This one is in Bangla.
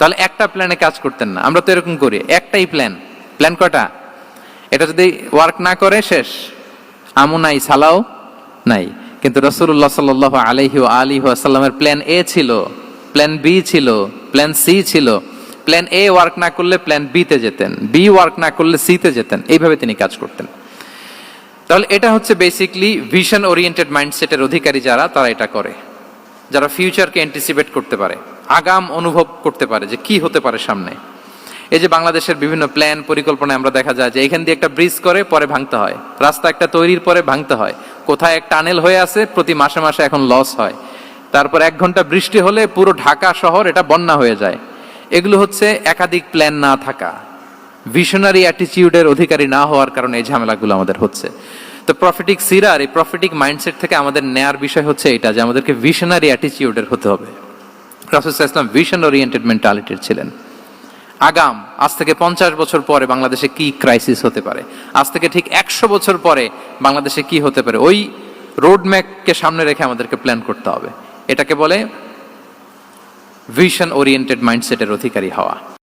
তাহলে একটা প্ল্যানে কাজ করতেন না। আমরা তো এরকম করি, একটাই প্ল্যান। প্ল্যান কটা? এটা যদি ওয়ার্ক না করে শেষ, আমু নাই সালাও নাই। কিন্তু রাসূলুল্লাহ সাল্লাল্লাহু আলাইহি ওয়া আলিহি ওয়াসাল্লামের প্ল্যান এ ছিল, প্ল্যান বি ছিল, প্ল্যান সি ছিল। প্ল্যান এ ওয়ার্ক না করলে প্ল্যান বি তে যেতেন, বি ওয়ার্ক না করলে সি তে যেতেন, এইভাবে তিনি কাজ করতেন। তাহলে এটা হচ্ছে বেসিকলি ভিশন ওরিয়েন্টেড মাইন্ডসেটের অধিকারী যারা, তারা এটা করে, যারা ফিউচারকে অ্যান্টিসিপেট করতে পারে, আগাম অনুভব করতে পারে যে কি হতে পারে সামনে। এই যে বাংলাদেশের বিভিন্ন প্ল্যান পরিকল্পনায় আমরা দেখা যায় যে এখান দিয়ে একটা ব্রিজ করে পরে ভাঙতে হয়, রাস্তা একটা তৈরির পরে ভাঙতে হয়, কোথায় এক টানেল হয়ে আছে প্রতি মাসে মাসে এখন লস হয়, তারপর 1 ঘন্টা বৃষ্টি হলে পুরো ঢাকা শহর এটা বন্যা হয়ে যায়। এগুলো হচ্ছে একাধিক প্ল্যান না থাকা, ভিশনারি অ্যাটিটিউডের অধিকারী না হওয়ার কারণে এই ঝামেলাগুলো আমাদের হচ্ছে। তো প্রফেটিক সিরার এই প্রফেটিক মাইন্ডসেট থেকে আমাদের নেয়ার বিষয় হচ্ছে এটা, যে আমাদেরকে ভিশনারি অ্যাটিটিউডের হতে হবে। রাসূল সাল্লাল্লাহু আলাইহি ওয়াসাল্লাম ভিশন ওরিয়েন্টেড মেন্টালিটির ছিলেন। আগাম, আজ থেকে 50 বছর পরে বাংলাদেশে কি ক্রাইসিস হতে পারে, আজ থেকে ঠিক 100 বছর পরে বাংলাদেশে কি হতে পারে, ওই রোড ম্যাপকে সামনে রেখে আমাদেরকে প্ল্যান করতে হবে। এটাকে বলে ভিশন ওরিয়েন্টেড মাইন্ডসেটের অধিকারী হওয়া।